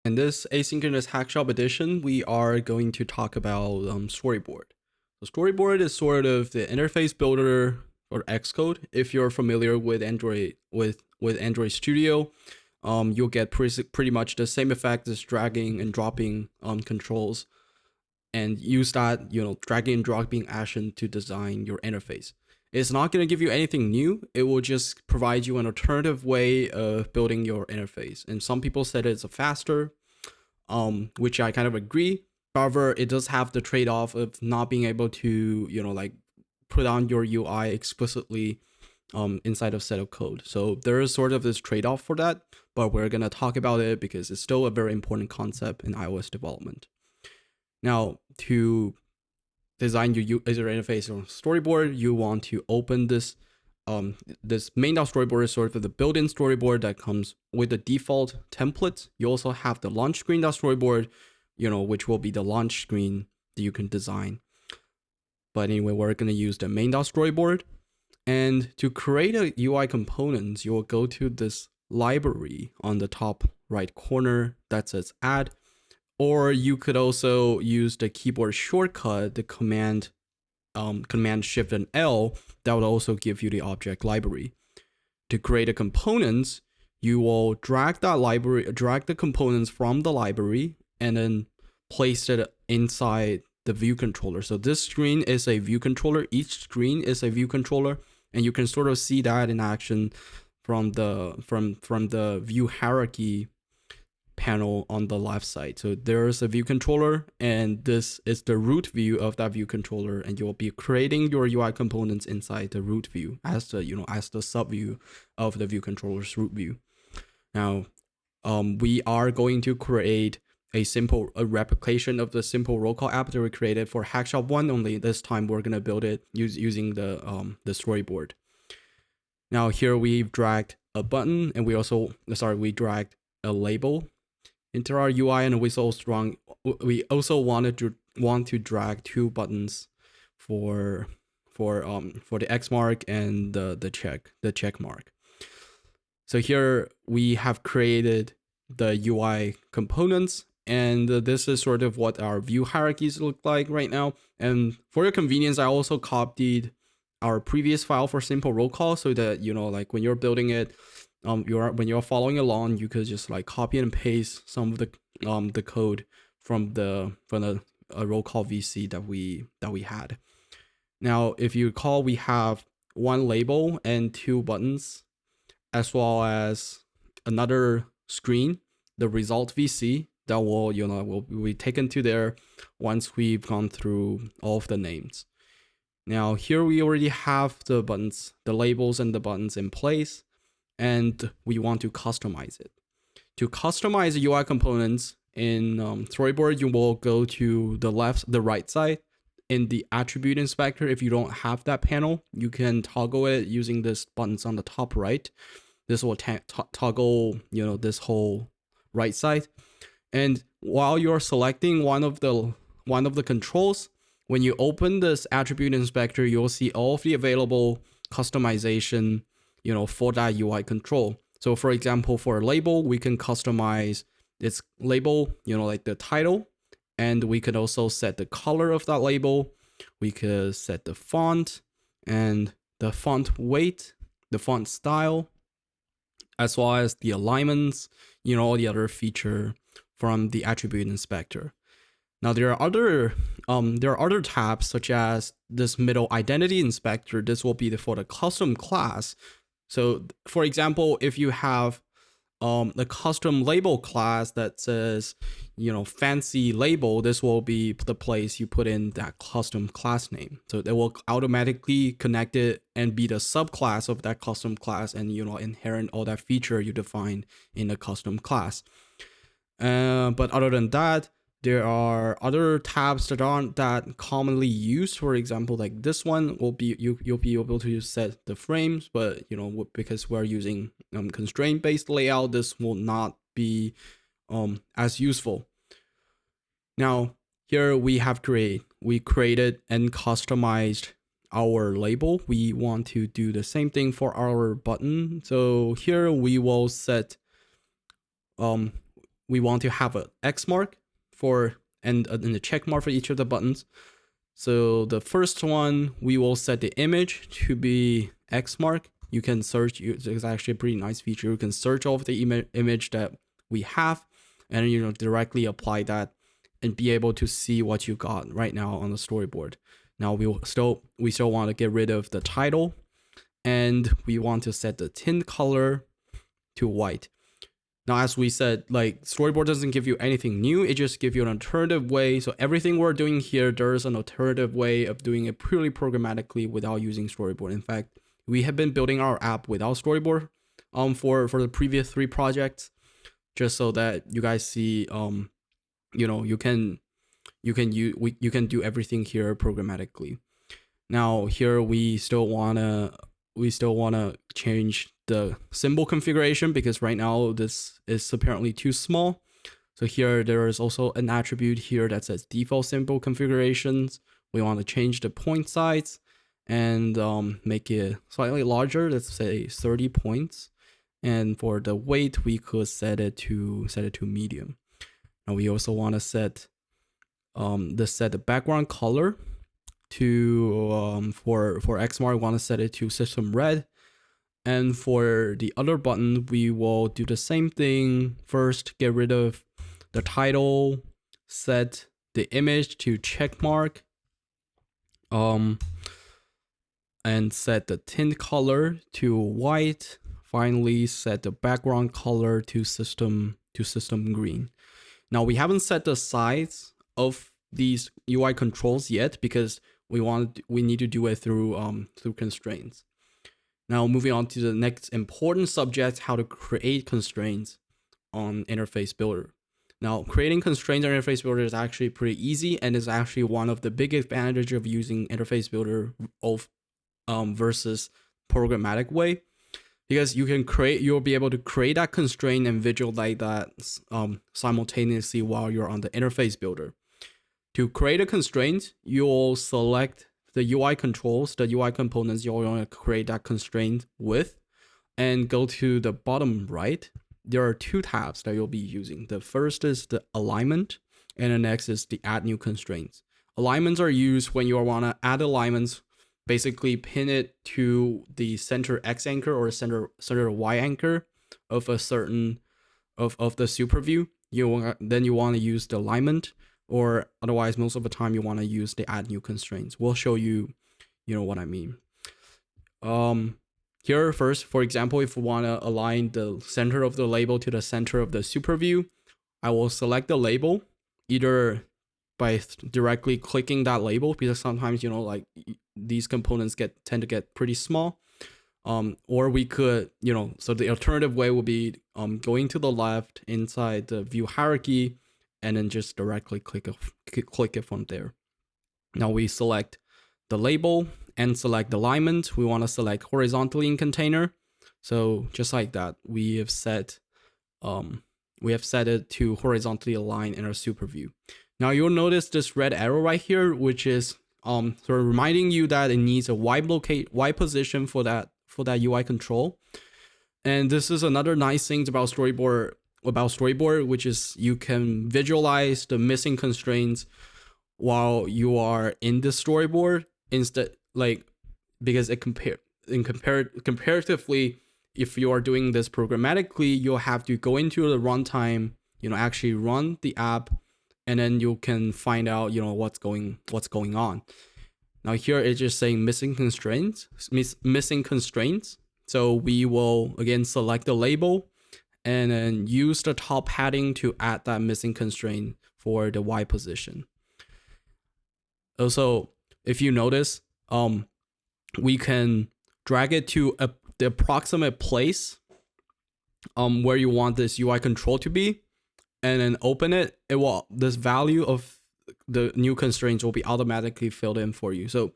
In this asynchronous Hackshop edition, we are going to talk about Storyboard. So Storyboard is sort of the interface builder or Xcode. If you're familiar with Android with Android Studio, you'll get pretty much the same effect as dragging and dropping controls, and use that dragging and dropping action to design your interface. It's not going to give you anything new. It will just provide you an alternative way of building your interface. And some people said it's a faster, which I kind of agree. However, it does have the trade-off of not being able to, like put on your UI explicitly inside of set of code. So there is sort of this trade-off for that, but we're gonna talk about it because it's still a very important concept in iOS development. Now, to design your user interface or storyboard, you want to open this this main.storyboard is sort of the built-in storyboard that comes with the default template. You also have the launch screen.storyboard, which will be the launch screen that you can design. But anyway, we're going to use the main.storyboard. And to create a UI components, you will go to this library on the top right corner that says add. Or you could also use the keyboard shortcut, the command Shift and L, that will also give you the object library. To create a components, you will drag the components from the library and then place it inside the view controller. So this screen is a view controller. Each screen is a view controller, and you can sort of see that in action from the view hierarchy panel on the left side. So there's a view controller, and this is the root view of that view controller, and you'll be creating your UI components inside the root view as the sub view of the view controller's root view. Now, we are going to create a replication of the simple roll call app that we created for Hackshop 1, only this time we're gonna build it using the storyboard. Now here we've dragged a button, and we dragged a label into our UI, and we also want to drag two buttons for the X mark and the check mark. So here we have created the UI components, and this is sort of what our view hierarchies look like right now. And for your convenience, I also copied our previous file for simple roll call, so that like when you're building it, when you're following along, you could just like copy and paste some of the code from the roll call VC that we had. Now, if you recall, we have one label and two buttons, as well as another screen, the result VC that will be taken to there once we've gone through all of the names. Now here we already have the buttons, the labels and the buttons in place, and we want to customize it. To customize UI components in Storyboard, you will go to the right side in the attribute inspector. If you don't have that panel, you can toggle it using this buttons on the top right. This will toggle this whole right side. And while you're selecting one of the controls, when you open this attribute inspector, you'll see all of the available customization for that UI control. So for example, for a label, we can customize its label, like the title, and we could also set the color of that label. We could set the font and the font weight, the font style, as well as the alignments, all the other feature from the attribute inspector. Now there are other tabs, such as this middle identity inspector. This will be for the custom class. So for example, if you have the custom label class that says fancy label, this will be the place you put in that custom class name. So they will automatically connect it and be the subclass of that custom class, and inherit all that feature you defined in the custom class. But other than that, there are other tabs that aren't that commonly used. For example, like this one will be you'll be able to set the frames, but because we're using constraint based layout, this will not be as useful. Now here we created and customized our label. We want to do the same thing for our button. So here we will set we want to have a X mark for and a check mark for each of the buttons. So the first one, we will set the image to be X mark. You can search. It's actually a pretty nice feature. You can search off the image that we have, and directly apply that and be able to see what you got right now on the storyboard. Now we still want to get rid of the title, and we want to set the tint color to white. Now, as we said, like, storyboard doesn't give you anything new. It just gives you an alternative way. So everything we're doing here, there's an alternative way of doing it purely programmatically without using storyboard. In fact, we have been building our app without storyboard for the previous 3 projects, just so that you guys see you can do everything here programmatically. Now here we still wanna change the symbol configuration, because right now this is apparently too small. So here there is also an attribute here that says default symbol configurations. We want to change the point size and make it slightly larger. Let's say 30 points. And for the weight, we could set it to medium. Now we also want to set the background color to for Xmark, we want to set it to system red. And for the other button, we will do the same thing. First, get rid of the title, set the image to check mark, and set the tint color to white. Finally, set the background color to system green. Now we haven't set the size of these UI controls yet, because we need to do it through constraints. Now moving on to the next important subject, how to create constraints on Interface Builder. Now creating constraints on Interface Builder is actually pretty easy, and is actually one of the big advantages of using Interface Builder versus programmatic way, because you'll be able to create that constraint and visualize that simultaneously while you're on the Interface Builder. To create a constraint, you'll select the UI controls, the UI components you want to create that constraint with, and go to the bottom right. There are 2 tabs that you'll be using. The first is the alignment, and the next is the add new constraints. Alignments are used when you want to add alignments, basically pin it to the center X anchor or center Y anchor of a certain of the super view. Then you want to use the alignment, or otherwise most of the time you want to use the add new constraints. We'll show you what I mean. Here first, for example, if we want to align the center of the label to the center of the super view, I will select the label either by directly clicking that label, because sometimes like these components tend to get pretty small. Or we could, so the alternative way would be going to the left inside the view hierarchy, and then just directly click it from there. Now we select the label and select alignment. We want to select horizontally in container. So just like that, we have set it to horizontally align in our super view. Now you'll notice this red arrow right here, which is sort of reminding you that it needs a Y position for that UI control. And this is another nice thing about storyboard, which is you can visualize the missing constraints while you are in the storyboard, instead, because comparatively, if you are doing this programmatically, you'll have to go into the runtime, actually run the app, and then you can find out what's going on. Now here it's just saying missing constraints. So we will again select the label and then use the top padding to add that missing constraint for the Y position. Also, if you notice, we can drag it to the approximate place where you want this UI control to be, and then open it. This value of the new constraints will be automatically filled in for you. So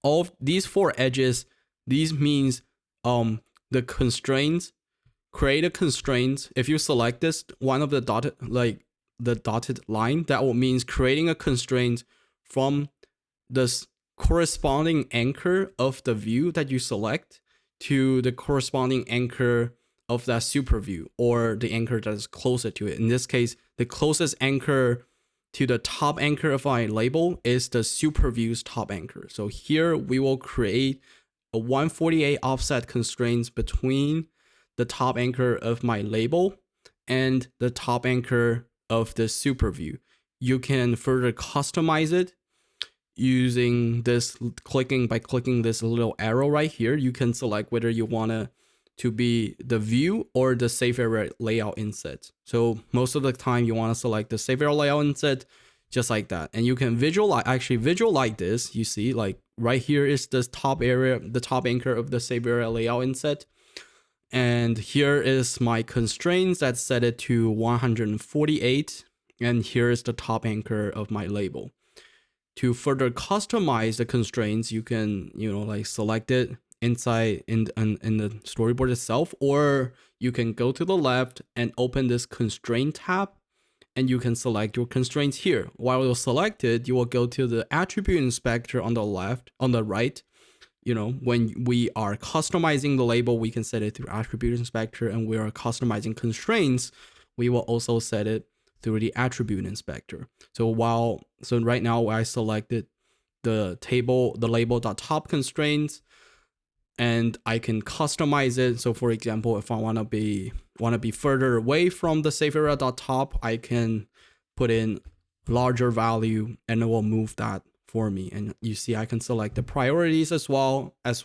all of these 4 edges, these means the constraints. Create a constraint. If you select this, one of the dotted line, that will means creating a constraint from this corresponding anchor of the view that you select to the corresponding anchor of that super view, or the anchor that is closer to it. In this case, the closest anchor to the top anchor of my label is the super view's top anchor. So here we will create a 148 offset constraints between the top anchor of my label and the top anchor of the super view. You can further customize it using this, by clicking this little arrow right here. You can select whether you want to be the view or the save area layout inset. So most of the time you want to select the save area layout inset, just like that. And you can visualize this. You see, like right here is the top area, the top anchor of the save area layout inset. And here is my constraints that set it to 148. And here is the top anchor of my label. To further customize the constraints, you can, like select it inside in the storyboard itself, or you can go to the left and open this constraint tab, and you can select your constraints here. While you're selected, you will go to the attribute inspector on the left, on the right. When we are customizing the label, we can set it through attribute inspector, and we are customizing constraints, we will also set it through the attribute inspector. So right now I selected the label.top constraints, and I can customize it. So for example, if I want to be further away from the save area.top, I can put in larger value and it will move that for me. And you see, I can select the priorities as well as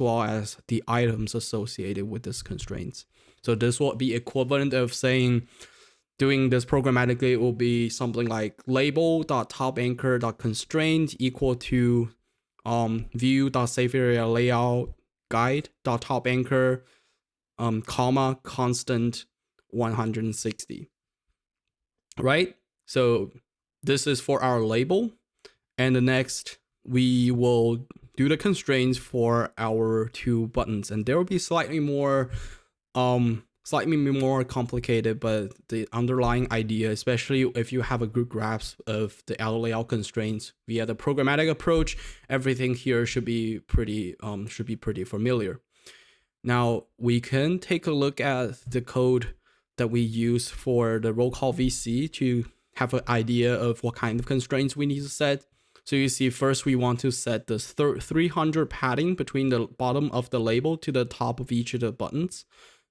the items associated with this constraints. So this will be equivalent of saying, doing this programmatically, it will be something like label.topanchor.constraint equal to view.saveAreaLayout guide.topanchor, comma, constant 160. Right? So this is for our label. And the next, we will do the constraints for our two buttons. And there will be slightly more complicated, but the underlying idea, especially if you have a good grasp of the auto layout constraints via the programmatic approach, everything here should be pretty familiar. Now we can take a look at the code that we use for the roll call VC to have an idea of what kind of constraints we need to set. So you see, first we want to set this 300 padding between the bottom of the label to the top of each of the buttons.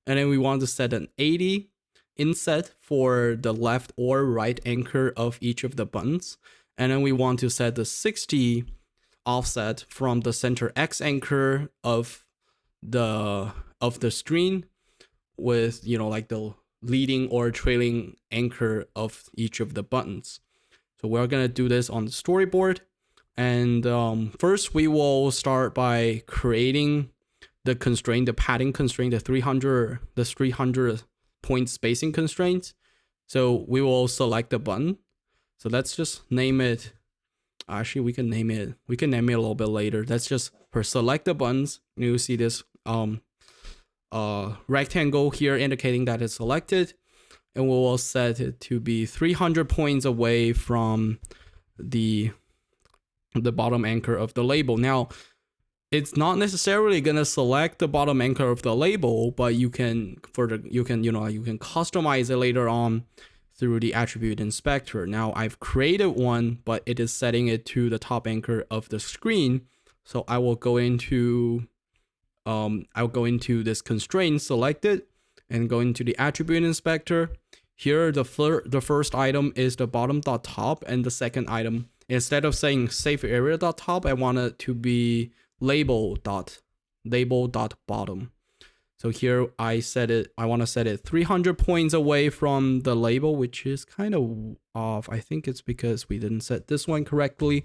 And then we want to set an 80 inset for the left or right anchor of each of the buttons. And then we want to set the 60 offset from the center X anchor of the screen with, like the leading or trailing anchor of each of the buttons. So we're going to do this on the storyboard. And first we will start by creating the constraint, the padding constraint, the 300 point spacing constraint. So we will select the button. So let's just name it. Actually, we can name it a little bit later. Let's just select the buttons. You see this rectangle here indicating that it's selected. And we will set it to be 300 points away from the bottom anchor of the label. Now, it's not necessarily gonna select the bottom anchor of the label, but you can customize it later on through the attribute inspector. Now I've created one, but it is setting it to the top anchor of the screen. So I will go into this constraint, select it, and go into the attribute inspector. Here, the first item is the bottom.top, and the second item, instead of saying save area.top, I want it to be label.bottom. So here I want to set it 300 points away from the label, which is kind of off. I think it's because we didn't set this one correctly.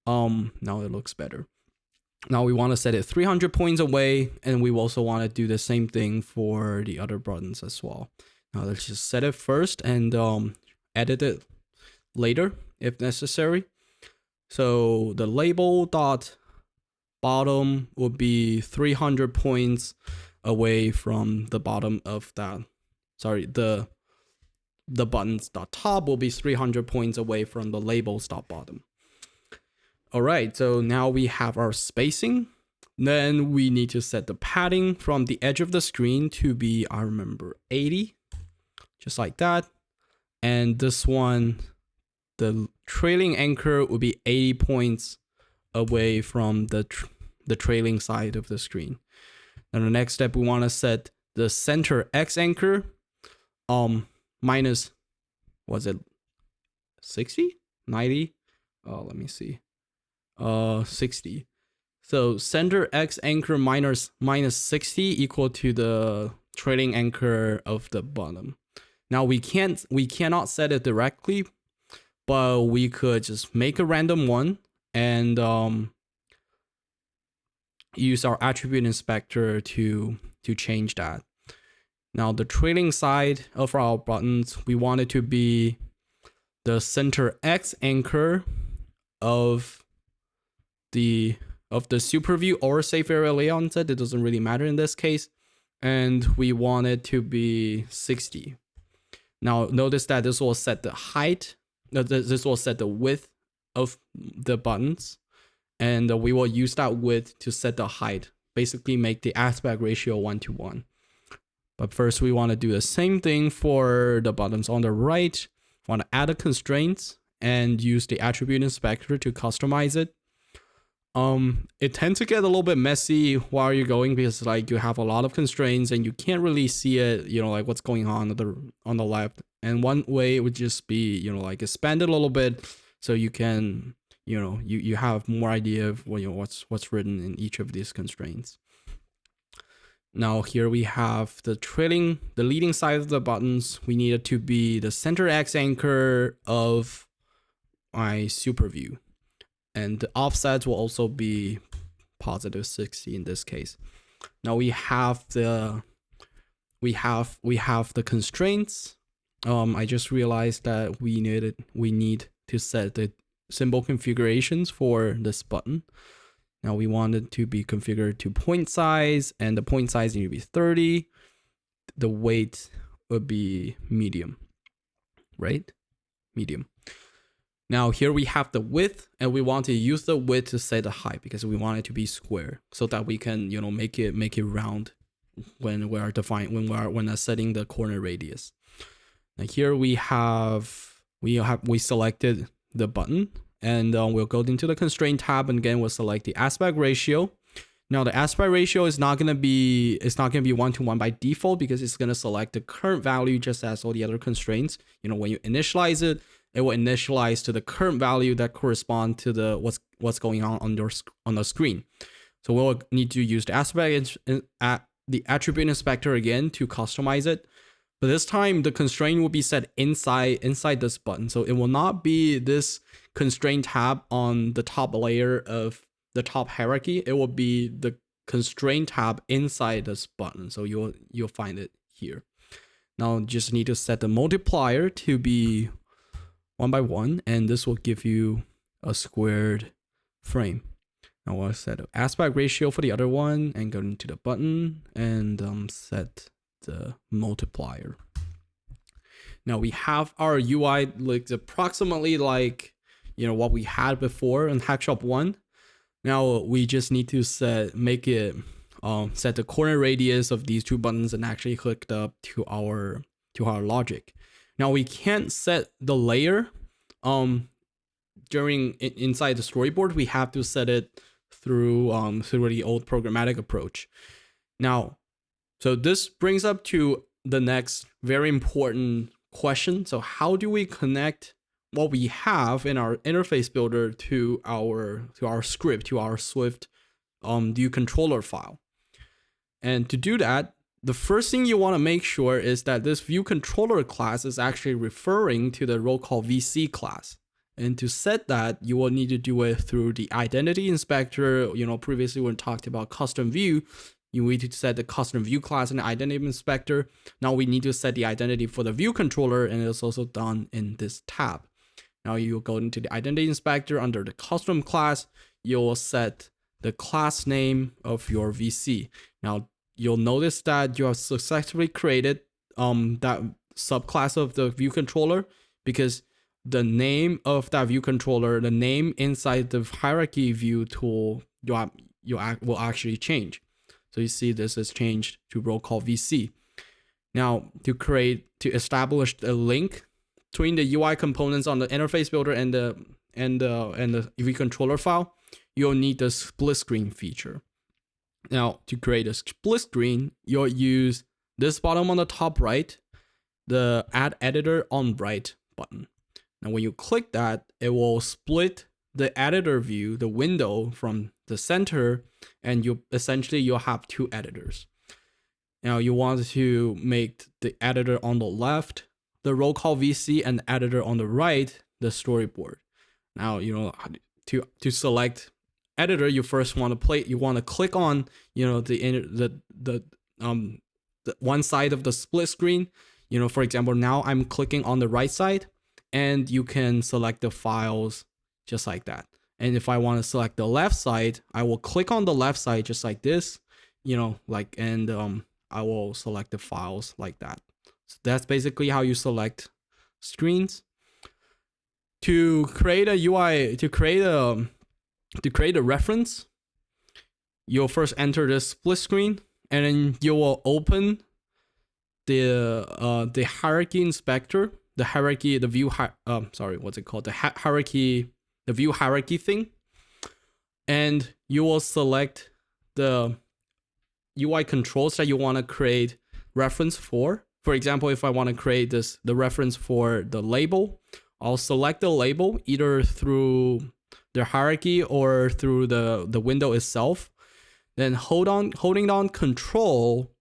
Now it looks better. Now we want to set it 300 points away, and we also want to do the same thing for the other buttons as well. Now let's just set it first and edit it later if necessary. So the label.bottom will be 300 points away from the bottom of that. Sorry, the buttons.top will be 300 points away from the labels.bottom. All right, so now we have our spacing. Then we need to set the padding from the edge of the screen to be, I remember, 80, just like that. And this one, the trailing anchor will be 80 points away from the trailing side of the screen. Then the next step, we want to set the center X anchor minus, was it 60? 90? Let me see. 60. So center X anchor minus 60 equal to the trailing anchor of the bottom. Now we cannot set it directly, but we could just make a random one and use our attribute inspector to change that. Now the trailing side of our buttons, we want it to be the center X anchor of the super view or safe area layout set. It doesn't really matter in this case. And we want it to be 60. Now notice that this will set the height, this will set the width of the buttons, and we will use that width to set the height, basically make the aspect ratio 1:1. But first we want to do the same thing for the buttons on the right. Want to add a constraints and use the attribute inspector to customize it. It tends to get a little bit messy while you're going because like you have a lot of constraints and you can't really see it, like what's going on the left. And one way would just be, like expand it a little bit so you can, you have more idea of what's written in each of these constraints. Now here we have the leading side of the buttons. We need it to be the center X anchor of my super view. And the offsets will also be positive 60 in this case. Now we have the constraints. I just realized that we need to set the symbol configurations for this button. Now we want it to be configured to point size, and the point size need to be 30. The weight would be medium, right? Medium. Now here we have the width, and we want to use the width to set the height because we want it to be square, so that we can make it round when we're setting the corner radius. Now here we selected the button, and we'll go into the constraint tab, and again we'll select the aspect ratio. Now the aspect ratio is not gonna be 1:1 by default because it's gonna select the current value just as all the other constraints. When you initialize it, it will initialize to the current value that correspond to the what's going on the screen. So we'll need to use the attribute inspector again to customize it. But this time the constraint will be set inside this button. So it will not be this constraint tab on the top layer of the top hierarchy. It will be the constraint tab inside this button. So you'll find it here. Now just need to set the multiplier to be 1:1, and this will give you a squared frame. Now we'll set an aspect ratio for the other one and go into the button and set the multiplier. Now we have our UI approximately like what we had before in Hackshop 1. Now we just need to set the corner radius of these two buttons and actually hooked up to our logic. Now we can't set the layer inside the storyboard. We have to set it through the old programmatic approach. Now, so this brings up to the next very important question. So how do we connect what we have in our interface builder to our script, to our Swift view controller file? And to do that, the first thing you want to make sure is that this view controller class is actually referring to the role called VC class. And to set that, you will need to do it through the identity inspector. Previously when we talked about custom view, you need to set the custom view class in the identity inspector. Now we need to set the identity for the view controller, and it's also done in this tab. Now you go into the identity inspector under the custom class, you will set the class name of your VC. Now you'll notice that you have successfully created that subclass of the view controller, because the name of that view controller, the name inside the hierarchy view tool, will actually change. So you see this is changed to role call VC. Now to establish a link between the UI components on the interface builder and the view controller file, you'll need the split screen feature. Now to create a split screen, you'll use this bottom on the top right, the add editor on right button. Now when you click that, it will split the editor view, the window, from the center, and you'll have two editors. Now you want to make the editor on the left the roll call VC and the editor on the right the storyboard. Now to select editor, you first want to click on the one side of the split screen. For example, now I'm clicking on the right side, and you can select the files just like that. And if I want to select the left side, I will click on the left side just like this, I will select the files like that. So that's basically how you select screens. To create a UI, to create a reference, you'll first enter the split screen, and then you will open the hierarchy inspector, the view hierarchy thing, and you will select the UI controls that you want to create reference for. For example, if I want to create the reference for the label, I'll select the label either through the hierarchy or through the window itself. Then holding down Control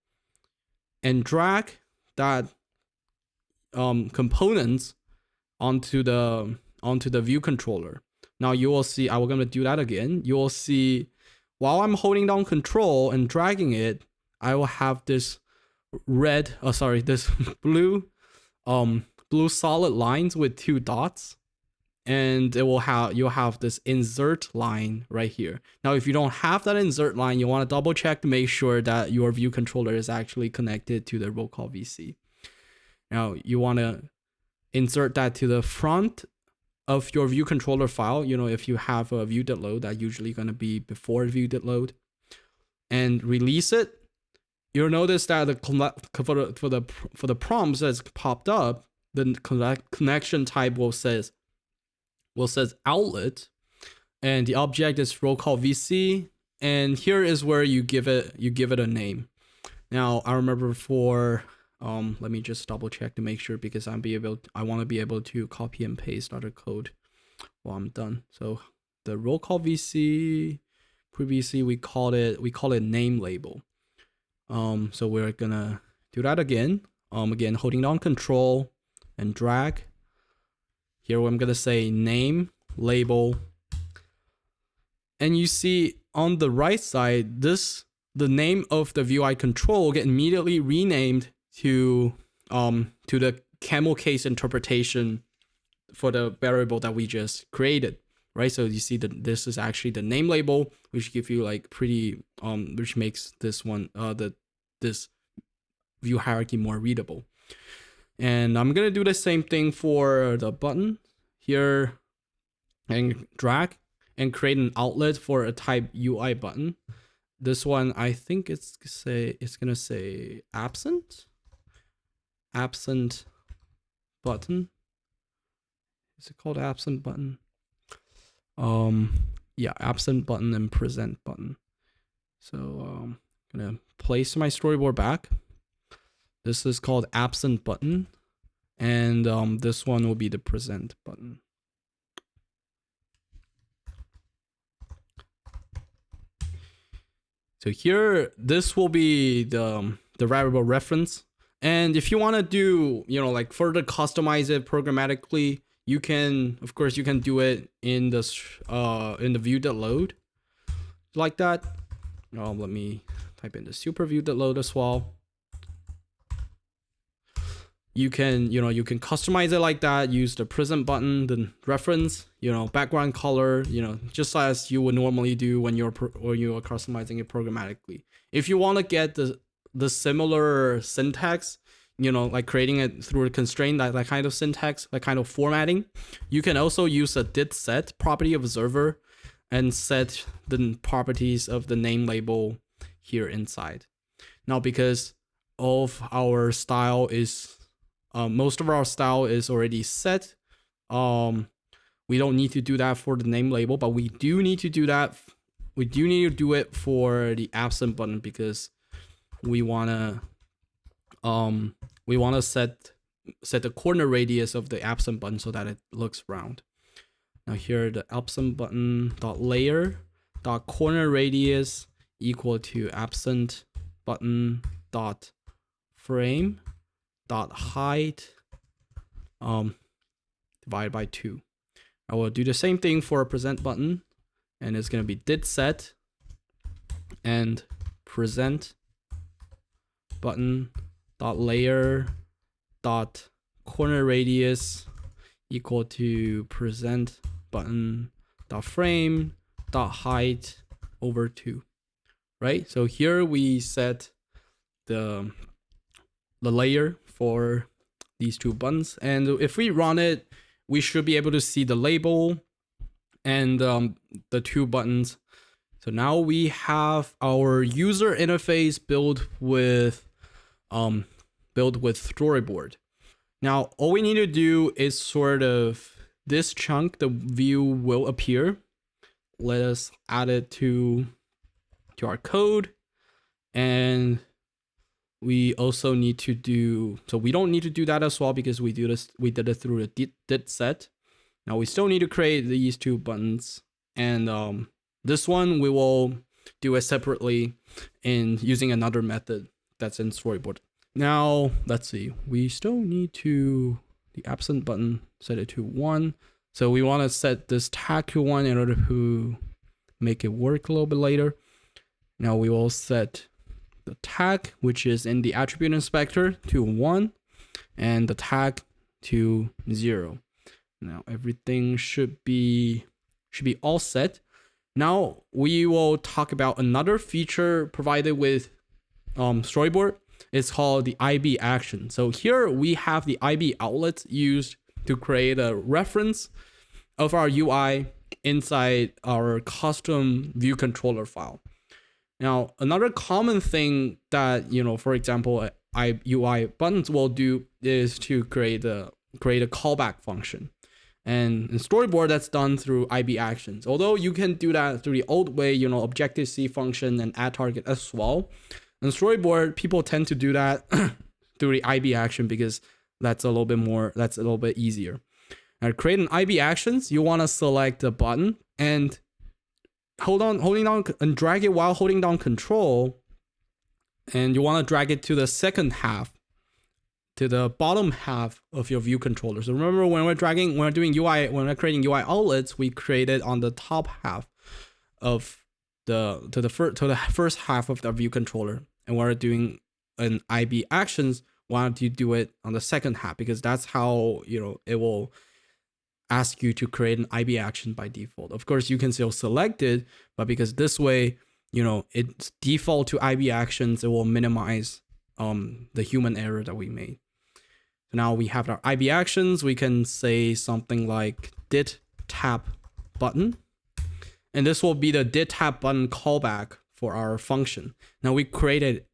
and drag that components onto the view controller. Now you will see, I'm going to do that again. You will see while I'm holding down Control and dragging it, I will have this this blue solid lines with two dots, and you'll have this insert line right here. Now, if you don't have that insert line, you want to double check to make sure that your view controller is actually connected to the roll call VC. Now, you want to insert that to the front of your view controller file. If you have a view.load, that's usually going to be before view.load, and release it. You'll notice that for the prompts that's popped up, the connection type will says outlet, and the object is roll call VC, and here is where you give it a name. Now I remember let me just double check to make sure, because I want to be able to copy and paste other code while I'm done. So the roll call VC, previously we call it name label. So we're gonna do that again. Again, holding down Control and drag. Here I'm gonna say name label, and you see on the right side, the name of the VUI control will get immediately renamed to the camel case interpretation for the variable that we just created, right? So you see that this is actually the name label, which give you which makes this one this view hierarchy more readable. And I'm gonna do the same thing for the button here, and drag and create an outlet for a type UI button. This one, I think it's gonna say absent button. Is it called absent button? Yeah, absent button and present button. So I'm gonna place my storyboard back. This is called absent button, and this one will be the present button. So here, this will be the variable reference. And if you want to do, further customize it programmatically, you can do it in the view.load like that. Let me type in the super view.load as well. You can customize it like that, use the present button, the reference, background color, just as you would normally do when you're customizing it programmatically. If you want to get the similar syntax, like creating it through a constraint, that kind of syntax, that kind of formatting, you can also use a did set property observer and set the properties of the name label here inside. Now, because of our style is most of our style is already set, we don't need to do that for the name label, but we do need to do that. We do need to do it for the absent button, because we wanna set the corner radius of the absent button so that it looks round. Now here, the absent button dot layer dot corner radius equal to absent button dot frame dot height divided by 2. I will do the same thing for a present button, and it's going to be did set and present button dot layer dot corner radius equal to present button dot frame dot height over 2. Right? So here we set the layer for these two buttons, and if we run it, we should be able to see the label and the two buttons. So now we have our user interface built with storyboard. Now all we need to do is sort of this chunk, the view will appear. Let us add it to our code, and we also need to do, so we don't need to do that as well because we did it through the did set. Now we still need to create these two buttons, and this one we will do it separately in using another method that's in storyboard. Now let's see, we still need to, the absent button, set it to 1. So we want to set this tag to 1 in order to make it work a little bit later. Now we will set the tag, which is in the attribute inspector, to 1, and the tag to 0. Now everything should be all set. Now we will talk about another feature provided with storyboard. It's called the IB action. So here we have the IB outlets used to create a reference of our UI inside our custom view controller file. Now, another common thing that, for example, UI buttons will do is to create a callback function. And in storyboard, that's done through IB actions. Although you can do that through the old way, Objective-C function and add target as well. In storyboard, people tend to do that through the IB action because that's a little bit easier. Now, create an IB actions, you want to select the button and holding down and drag it while holding down Control, and you want to drag it to the second half, to the bottom half of your view controller. So remember, when we're creating UI outlets, we create it on the top half of the first half of the view controller, and when we're doing an IB actions, why don't you do it on the second half, because that's how it will ask you to create an IB action by default. Of course, you can still select it, but because this way, it's default to IB actions, it will minimize the human error that we made. So now we have our IB actions. We can say something like did tap button, and this will be the did tap button callback for our function. Now we created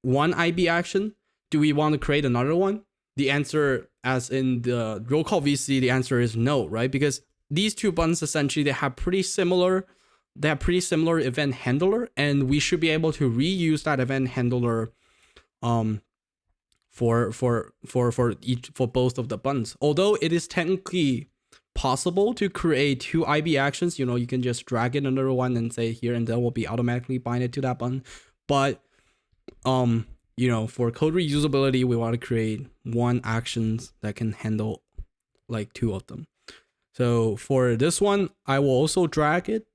one IB action. Do we want to create another one? The answer, as in the roll call VC, the answer is no, right? Because these two buttons essentially they have pretty similar event handler, and we should be able to reuse that event handler for both of the buttons. Although it is technically possible to create two IB actions, you can just drag it under one and say here, and then will be automatically binded to that button. But for code reusability, we want to create one actions that can handle like two of them. So for this one, I will also drag it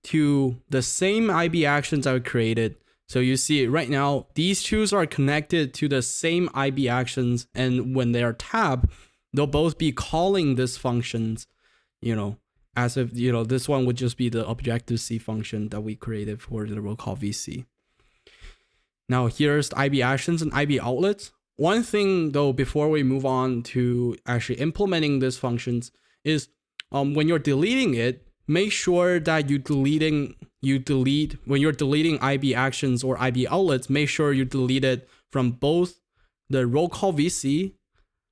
to the same IB actions I created. So you see it right now, these two are connected to the same IB actions, and when they are tabbed, they'll both be calling this functions, as if, this one would just be the Objective-C function that we created for the roll call VC. Now here's the IB actions and IB outlets. One thing though, before we move on to actually implementing these functions, is when you're deleting it, make sure that you delete when you're deleting IB actions or IB outlets, make sure you delete it from both the roll call VC,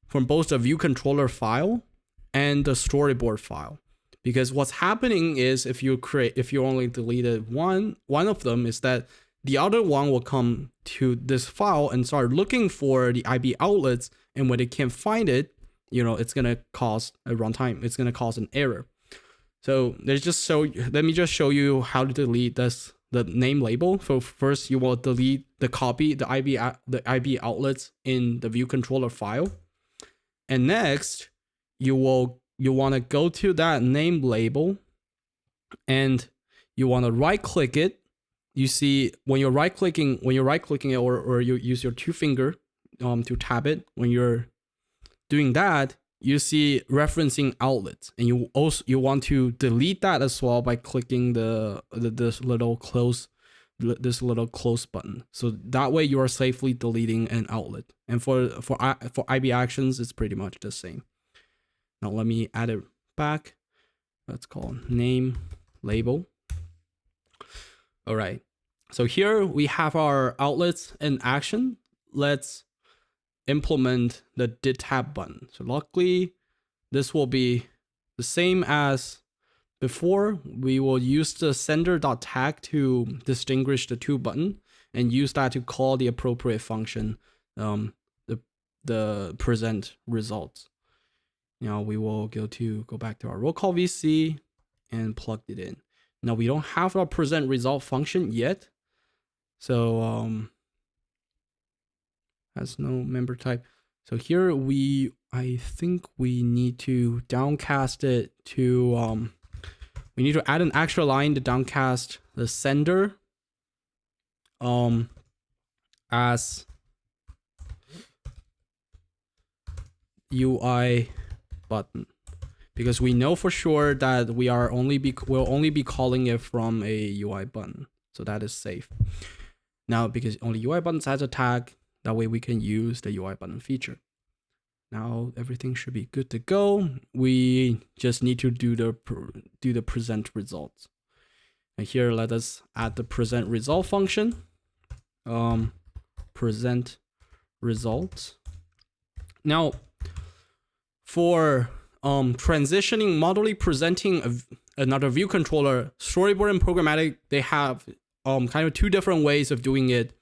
from both the view controller file and the storyboard file. Because what's happening is if you only deleted one of them, is that the other one will come to this file and start looking for the IB outlets, and when it can't find it, it's gonna cause a runtime. It's gonna cause an error. So let me just show you how to delete the name label. So first, you will delete the IB outlets in the view controller file, and next you want to go to that name label, and you want to right click it. You see when you're right clicking it, or you use your two finger to tap it. When you're doing that, you see referencing outlets, and you want to delete that as well by clicking this little close button. So that way you are safely deleting an outlet. And for IB actions, it's pretty much the same. Now let me add it back. Let's call name label. All right. So here we have our outlets in action. Let's implement the did tab button. So luckily, this will be the same as before. We will use the sender.tag to distinguish the two button and use that to call the appropriate function, the present results. Now we will go back to our roll call VC and plug it in. Now we don't have our present result function yet, so has no member type. So here I think we need to downcast it to we need to add an extra line to downcast the sender as UI button, because we know for sure that we'll only be calling it from a UI button, so that is safe. Now, because only UI buttons has a tag, that way we can use the UI button feature. Now everything should be good to go. We just need to do the present results. And here, let us add the present result function. Present results. Now, for transitioning, modularly presenting another view controller, storyboard and programmatic, they have kind of two different ways of doing it.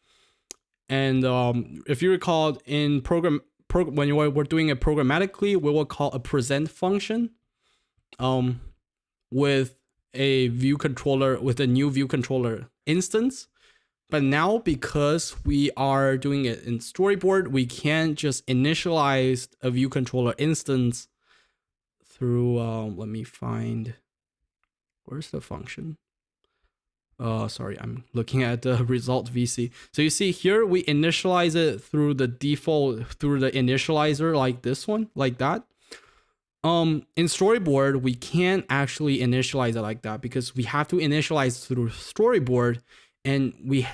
And if you recall, in when we're doing it programmatically, we will call a present function with a view controller, with a new view controller instance. But now, because we are doing it in storyboard, we can't just initialize a view controller instance through let me find, where's the function? Sorry, I'm looking at the result VC. So you see here, we initialize it through the default, through the initializer, like this one, like that. In storyboard, we can't actually initialize it like that, because we have to initialize through storyboard, and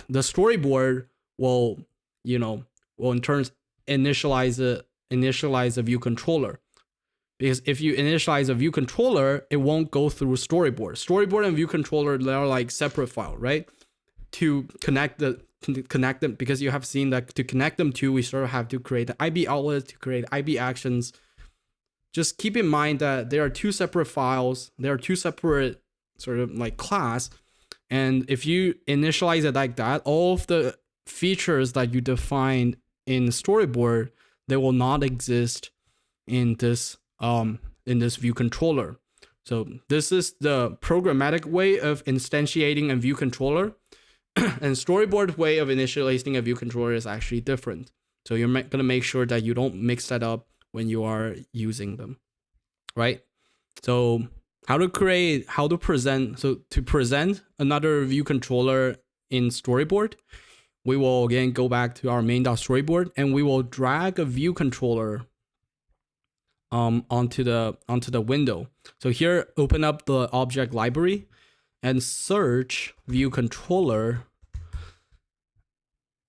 the storyboard will in turn initialize a view controller. Because if you initialize a view controller, it won't go through storyboard. Storyboard and view controller, they're like separate file, right? To connect them, because you have seen that to connect them to, we sort of have to create the IB outlet, to create IB actions. Just keep in mind that there are two separate files. There are two separate sort of like class. And if you initialize it like that, all of the features that you defined in storyboard, they will not exist in this view controller. So this is the programmatic way of instantiating a view controller, and storyboard way of initializing a view controller is actually different. So you're gonna make sure that you don't mix that up when you are using them, right? So to present another view controller in storyboard, we will again go back to our main.storyboard, and we will drag a view controller onto the window. So here, open up the object library and search view controller,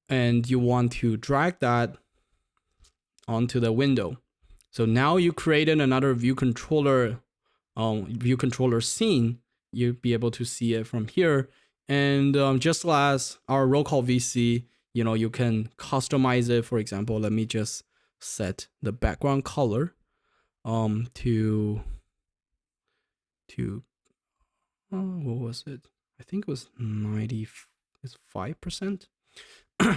and you want to drag that onto the window. So now you created another view controller scene. you'll be able to see it from here. And just as our roll call VC, you can customize it. For example, let me just set the background color to what was it? I think it was 95%.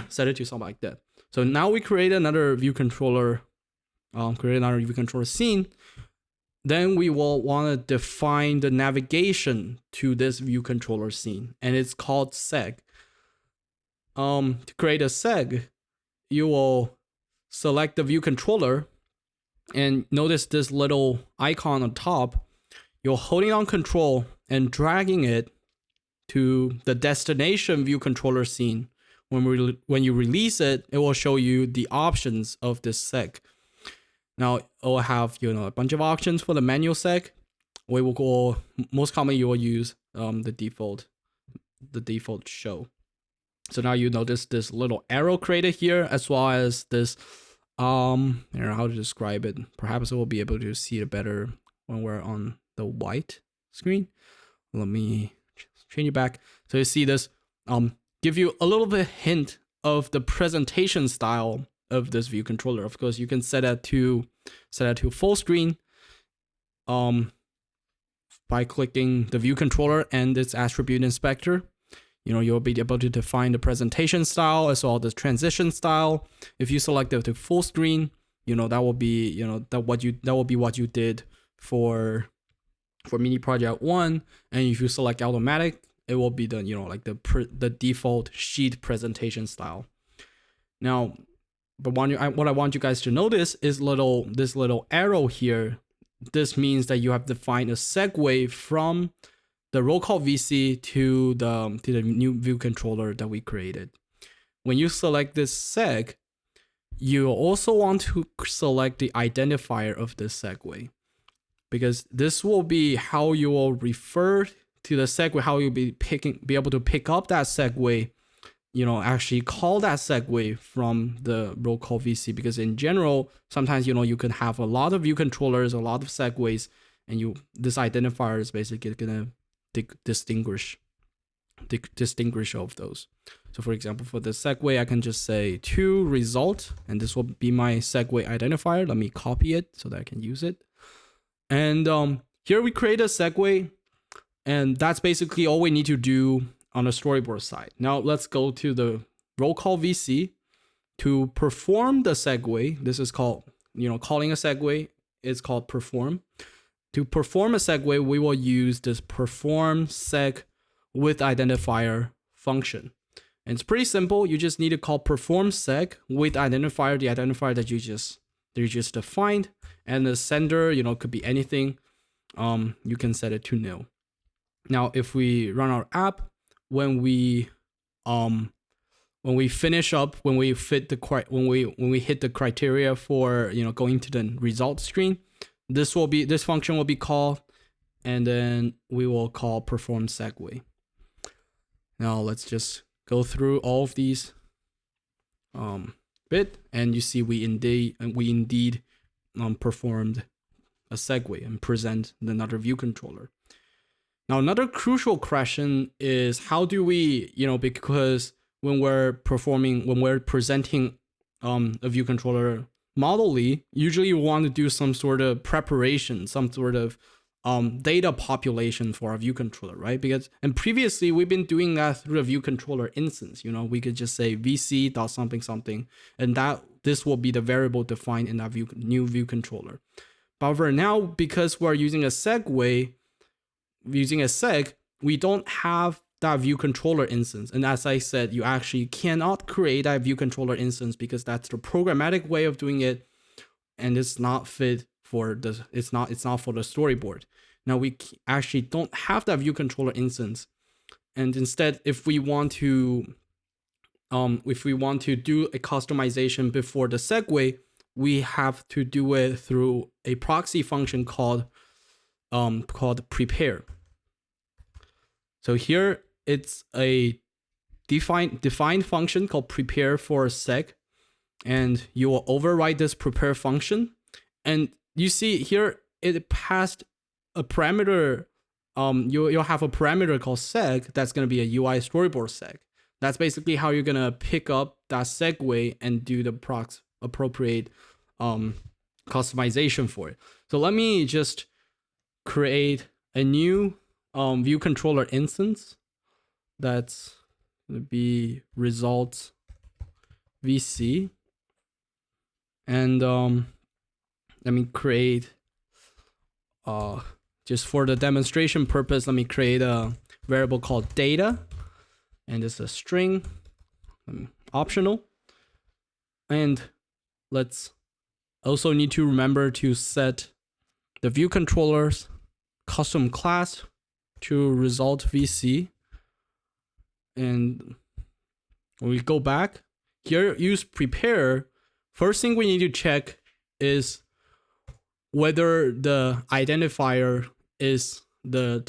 Set it to something like that. So now we create another view controller, scene. Then we will want to define the navigation to this view controller scene, and it's called seg. To create a seg, you will select the view controller, and notice this little icon on top. You're holding on control and dragging it to the destination view controller scene. When you release it, it will show you the options of this seg. Now it will have a bunch of options for the manual seg. We will go most commonly you will use the default show. So now you notice this little arrow created here, as well as this I don't know how to describe it. Perhaps we'll be able to see it better when we're on the white screen. Let me change it back. So you see this give you a little bit hint of the presentation style of this view controller. Of course, you can set that to full screen by clicking the view controller and its attribute inspector. You'll be able to define the presentation style as well as the transition style. If you select it to full screen, that will be what you did for mini project 1. And if you select automatic, it will be the default sheet presentation style. Now, but what I want you guys to notice is this little arrow here. This means that you have defined a segue from the roll call VC to the new view controller that we created. When you select this seg, you also want to select the identifier of this segue, because this will be how you will refer to the segue, how you'll be able to pick up that segue, actually call that segue from the roll call VC. Because in general, sometimes you can have a lot of view controllers, a lot of segues, and this identifier is basically gonna distinguish of those. So for example, for the segue, I can just say to result, and this will be my segue identifier. Let me copy it so that I can use it. And here we create a segue, and that's basically all we need to do on the storyboard side. Now let's go to the roll call VC to perform the segue. This is called, calling a segue is called perform. To perform a segue, we will use this perform seg with identifier function. And it's pretty simple. You just need to call perform seg with identifier, the identifier that you just defined, and the sender, could be anything. You can set it to nil. Now, if we run our app, when we finish up, when we hit the criteria for going to the results screen, this function will be called, and then we will call perform segue. Now let's just go through all of these bit, and you see we indeed performed a segue and present another view controller. Now, another crucial question is how do we, because when we're presenting a view controller modelly, usually you want to do some sort of preparation, some sort of data population for our view controller, right? And previously we've been doing that through a view controller instance. We could just say vc dot something something, and this will be the variable defined in that new view controller. However, now because we're using a seg, we don't have that view controller instance. And as I said, you actually cannot create that view controller instance because that's the programmatic way of doing it, and it's not fit for it's not for the storyboard. Now we actually don't have that view controller instance, and instead, if we want to do a customization before the segue, we have to do it through a proxy function called prepare. So here it's a defined function called prepare for seg, and you will override this prepare function. And you see here it passed a parameter you'll have a parameter called seg that's going to be a UI storyboard seg. That's basically how you're going to pick up that segue and do the appropriate customization for it. So let me just create a new view controller instance that's going to be results VC. And let me create, just for the demonstration purpose, let me create a variable called data. And it's a string, optional. And let's also need to remember to set the view controller's custom class to result VC. And when we go back, here use prepare. First thing we need to check is whether the identifier is the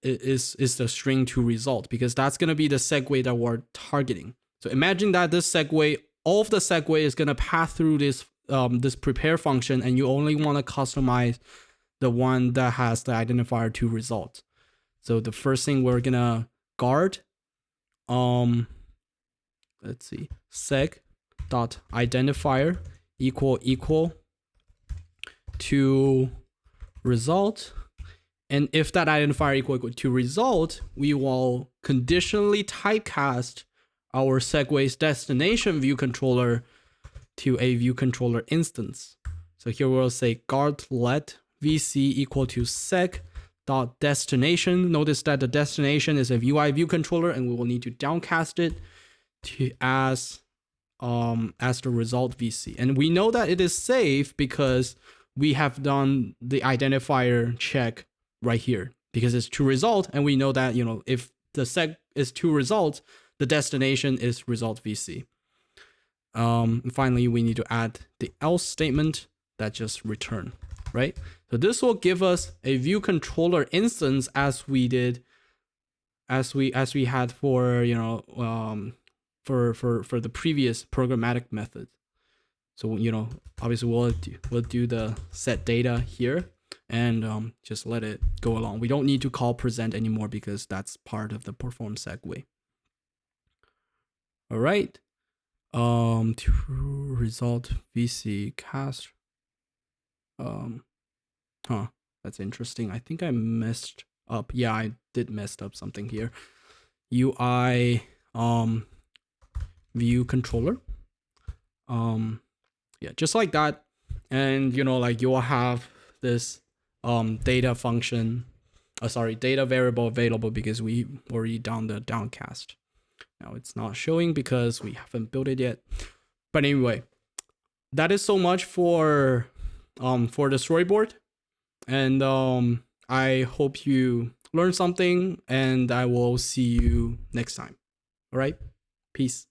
is the string to result, because that's going to be the segue that we're targeting. So imagine that this segue, all of the segue is going to pass through this this prepare function, and you only want to customize the one that has the identifier to result. So the first thing we're going to guard, let's see, seg dot identifier equal to result. And if that identifier equal to result, we will conditionally typecast our segue's destination view controller to a view controller instance. So here we'll say guard let VC equal to seg dot destination. Notice that the destination is a UI view controller, and we will need to downcast it to as the result VC. And we know that it is safe because we have done the identifier check right here, because it's to result, and we know that, you know, if the seg is to result, the destination is result VC. And finally, we need to add the else statement that just return, right? So this will give us a view controller instance as we did, as we had for, you know, for the previous programmatic method. So, you know, obviously we'll do the set data here, and just let it go along. We don't need to call present anymore because that's part of the perform segue. All right. To result VC cast. That's interesting. I think I messed up. Yeah, I did mess up something here. UI view controller. Yeah, just like that. And, you know, like you will have this data function, data variable available because we already done the downcast. Now it's not showing because we haven't built it yet. But anyway, that is so much for the storyboard. And I hope you learned something, and I will see you next time. All right, peace.